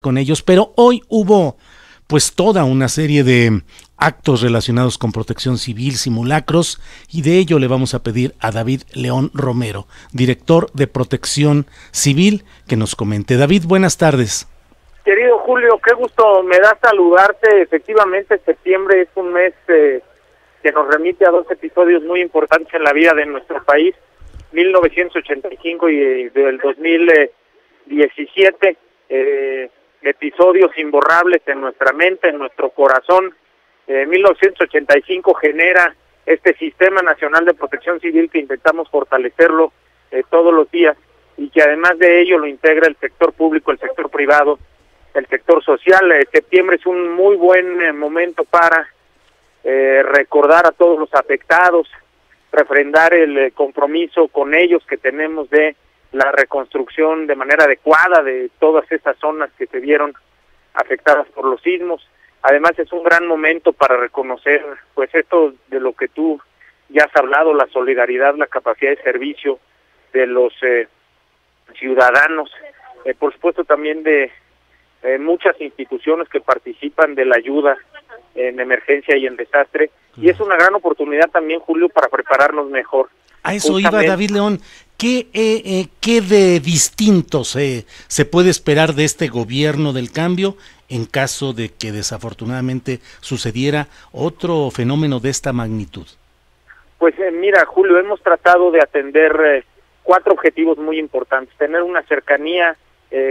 con ellos, pero hoy hubo pues toda una serie de actos relacionados con protección civil, simulacros, y de ello le vamos a pedir a David León Romero, director de Protección Civil, que nos comente. David, buenas tardes. Querido Julio, qué gusto me da saludarte. Efectivamente, septiembre es un mes que nos remite a dos episodios muy importantes en la vida de nuestro país, 1985 y del 2017, episodios imborrables en nuestra mente, en nuestro corazón. 1985 genera este Sistema Nacional de Protección Civil que intentamos fortalecerlo todos los días, y que además de ello lo integra el sector público, el sector privado, el sector social. Septiembre es un muy buen momento para recordar a todos los afectados, refrendar el compromiso con ellos que tenemos de la reconstrucción de manera adecuada de todas esas zonas que se vieron afectadas por los sismos. Además es un gran momento para reconocer pues esto de lo que tú ya has hablado, la solidaridad, la capacidad de servicio de los ciudadanos, por supuesto también de muchas instituciones que participan de la ayuda en emergencia y en desastre, y es una gran oportunidad también, Julio, para prepararnos mejor. A eso iba, David León. ¿Qué de distinto se puede esperar de este gobierno del cambio en caso de que desafortunadamente sucediera otro fenómeno de esta magnitud? Pues mira, Julio, hemos tratado de atender 4 objetivos muy importantes: tener una cercanía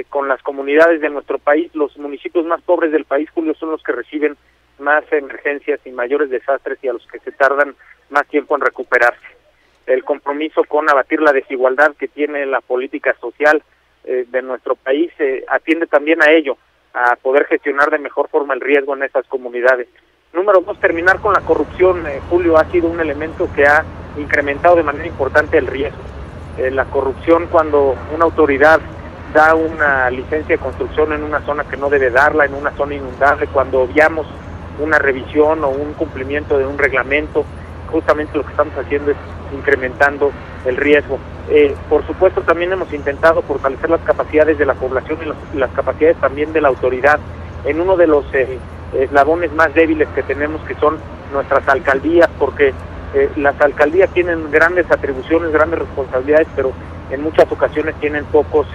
con las comunidades de nuestro país. Los municipios más pobres del país, Julio, son los que reciben más emergencias y mayores desastres, y a los que se tardan más tiempo en recuperarse. El compromiso con abatir la desigualdad que tiene la política social de nuestro país atiende también a ello, a poder gestionar de mejor forma el riesgo en esas comunidades. Número 2, terminar con la corrupción. Julio, ha sido un elemento que ha incrementado de manera importante el riesgo. La corrupción, cuando una autoridad da una licencia de construcción en una zona que no debe darla, en una zona inundable, cuando obviamos una revisión o un cumplimiento de un reglamento, justamente lo que estamos haciendo es incrementando el riesgo. Por supuesto, también hemos intentado fortalecer las capacidades de la población y las capacidades también de la autoridad en uno de los eslabones más débiles que tenemos, que son nuestras alcaldías, porque las alcaldías tienen grandes atribuciones, grandes responsabilidades, pero en muchas ocasiones tienen pocos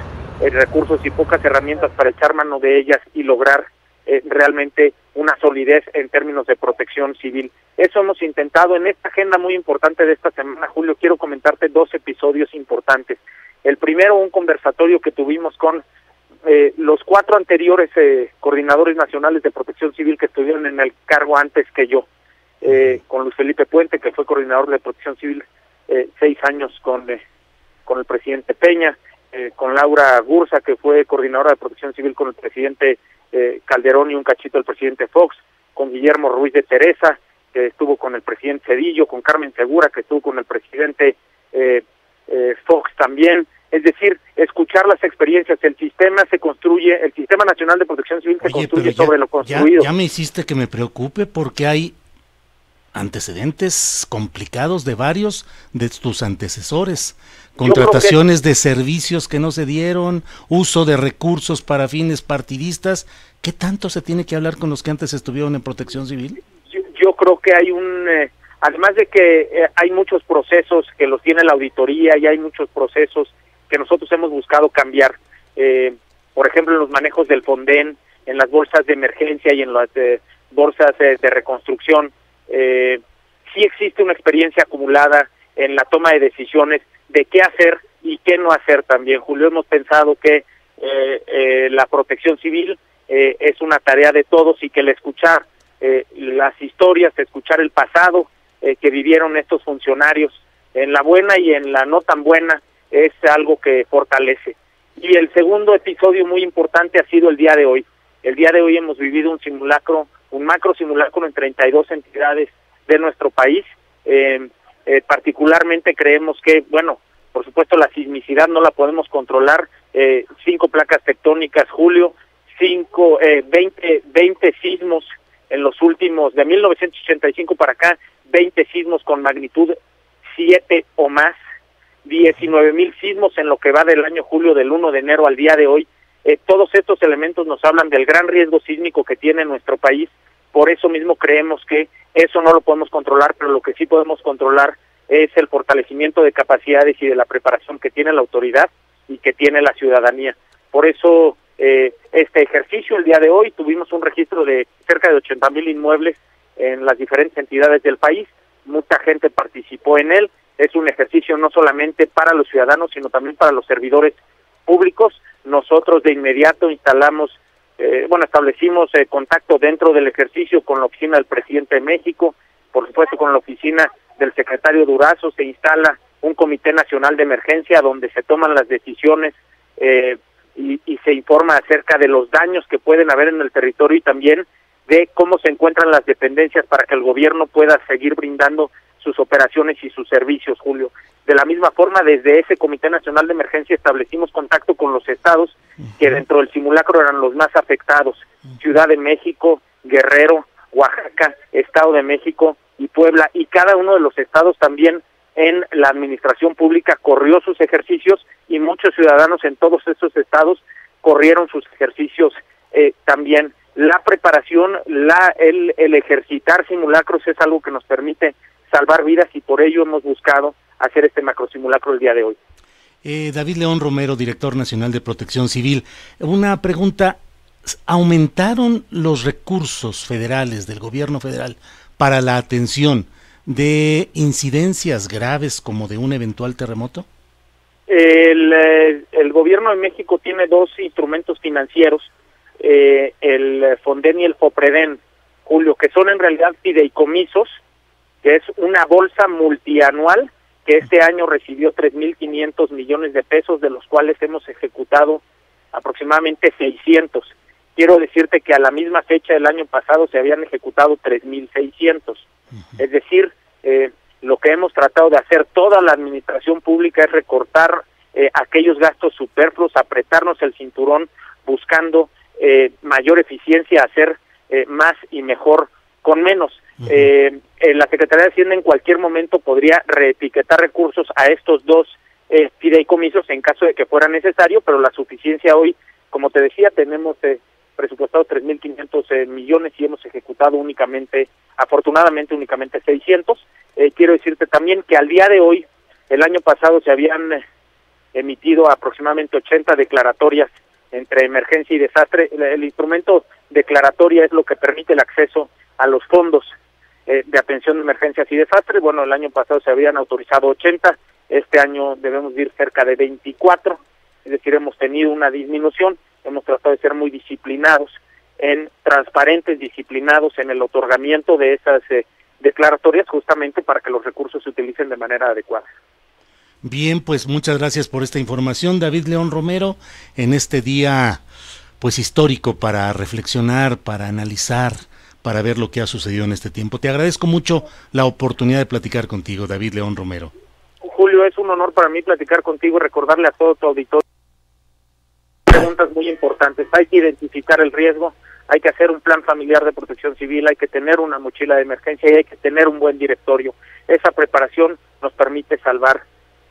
recursos y pocas herramientas para echar mano de ellas y lograr realmente una solidez en términos de protección civil. Eso hemos intentado en esta agenda muy importante de esta semana, Julio. Quiero comentarte 2 episodios importantes. El primero, un conversatorio que tuvimos con los 4 anteriores coordinadores nacionales de protección civil que estuvieron en el cargo antes que yo, con Luis Felipe Puente, que fue coordinador de protección civil 6 años con el presidente Peña, con Laura Gursa, que fue coordinadora de protección civil con el presidente Calderón y un cachito del presidente Fox, con Guillermo Ruiz de Teresa, que estuvo con el presidente Cedillo, con Carmen Segura, que estuvo con el presidente Fox también. Es decir, escuchar las experiencias. El sistema se construye, el Sistema Nacional de Protección Civil se construye sobre lo construido. Ya me hiciste que me preocupe, porque hay antecedentes complicados de varios de tus antecesores, contrataciones de servicios que no se dieron, uso de recursos para fines partidistas. ¿Qué tanto se tiene que hablar con los que antes estuvieron en protección civil? Yo creo que hay además de que hay muchos procesos que los tiene la auditoría, y hay muchos procesos que nosotros hemos buscado cambiar, por ejemplo en los manejos del Fonden, en las bolsas de emergencia y en las bolsas de reconstrucción. Sí existe una experiencia acumulada en la toma de decisiones de qué hacer y qué no hacer también, Julio. Hemos pensado que la protección civil es una tarea de todos, y que el escuchar las historias, escuchar el pasado que vivieron estos funcionarios, en la buena y en la no tan buena, es algo que fortalece. Y el segundo episodio muy importante ha sido el día de hoy. El día de hoy hemos vivido un simulacro, un macro simulacro en 32 entidades de nuestro país. Particularmente creemos que, bueno, por supuesto la sismicidad no la podemos controlar. 5 placas tectónicas, Julio, 20 sismos en los últimos, de 1985 para acá, 20 sismos con magnitud 7 o más, 19,000 sismos en lo que va del año, Julio, del 1 de enero al día de hoy, Todos estos elementos nos hablan del gran riesgo sísmico que tiene nuestro país. Por eso mismo creemos que eso no lo podemos controlar, pero lo que sí podemos controlar es el fortalecimiento de capacidades y de la preparación que tiene la autoridad y que tiene la ciudadanía. Por eso este ejercicio el día de hoy tuvimos un registro de cerca de 80,000 inmuebles en las diferentes entidades del país. Mucha gente participó en él. Es un ejercicio no solamente para los ciudadanos, sino también para los servidores públicos. Nosotros de inmediato establecimos contacto dentro del ejercicio con la oficina del presidente de México, por supuesto con la oficina del secretario Durazo. Se instala un comité nacional de emergencia donde se toman las decisiones y se informa acerca de los daños que pueden haber en el territorio y también de cómo se encuentran las dependencias para que el gobierno pueda seguir brindando sus operaciones y sus servicios, Julio. De la misma forma, desde ese Comité Nacional de Emergencia establecimos contacto con los estados que dentro del simulacro eran los más afectados: Ciudad de México, Guerrero, Oaxaca, Estado de México y Puebla, y cada uno de los estados también en la administración pública corrió sus ejercicios y muchos ciudadanos en todos esos estados corrieron sus ejercicios también. La preparación, el ejercitar simulacros es algo que nos permite salvar vidas y por ello hemos buscado hacer este macrosimulacro el día de hoy. David León Romero, director nacional de Protección Civil. Una pregunta: ¿aumentaron los recursos federales del gobierno federal para la atención de incidencias graves como de un eventual terremoto? El gobierno de México tiene dos instrumentos financieros, el Fonden y el Fopreden, Julio, que son en realidad fideicomisos, que es una bolsa multianual que este año recibió 3,500 millones de pesos, de los cuales hemos ejecutado aproximadamente 600. Quiero decirte que a la misma fecha del año pasado se habían ejecutado 3,600. Es decir, lo que hemos tratado de hacer toda la administración pública es recortar aquellos gastos superfluos, apretarnos el cinturón buscando mayor eficiencia, hacer más y mejor con menos. La Secretaría de Hacienda en cualquier momento podría reetiquetar recursos a estos dos fideicomisos en caso de que fuera necesario, pero la suficiencia hoy, como te decía, tenemos presupuestado 3,500 millones y hemos ejecutado afortunadamente únicamente 600. Quiero decirte también que al día de hoy, el año pasado se habían emitido aproximadamente 80 declaratorias entre emergencia y desastre. El instrumento declaratoria es lo que permite el acceso a los fondos de atención de emergencias y desastres. Bueno, el año pasado se habían autorizado 80, este año debemos ir cerca de 24, es decir, hemos tenido una disminución. Hemos tratado de ser muy disciplinados, transparentes, disciplinados en el otorgamiento de esas declaratorias, justamente para que los recursos se utilicen de manera adecuada. Bien, pues muchas gracias por esta información, David León Romero, en este día pues histórico para reflexionar, para analizar, para ver lo que ha sucedido en este tiempo. Te agradezco mucho la oportunidad de platicar contigo, David León Romero. Julio, es un honor para mí platicar contigo y recordarle a todo tu auditorio preguntas muy importantes. Hay que identificar el riesgo, hay que hacer un plan familiar de protección civil, hay que tener una mochila de emergencia y hay que tener un buen directorio. Esa preparación nos permite salvar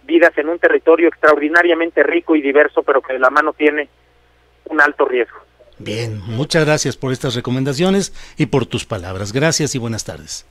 vidas en un territorio extraordinariamente rico y diverso, pero que de la mano tiene un alto riesgo. Bien, muchas gracias por estas recomendaciones y por tus palabras. Gracias y buenas tardes.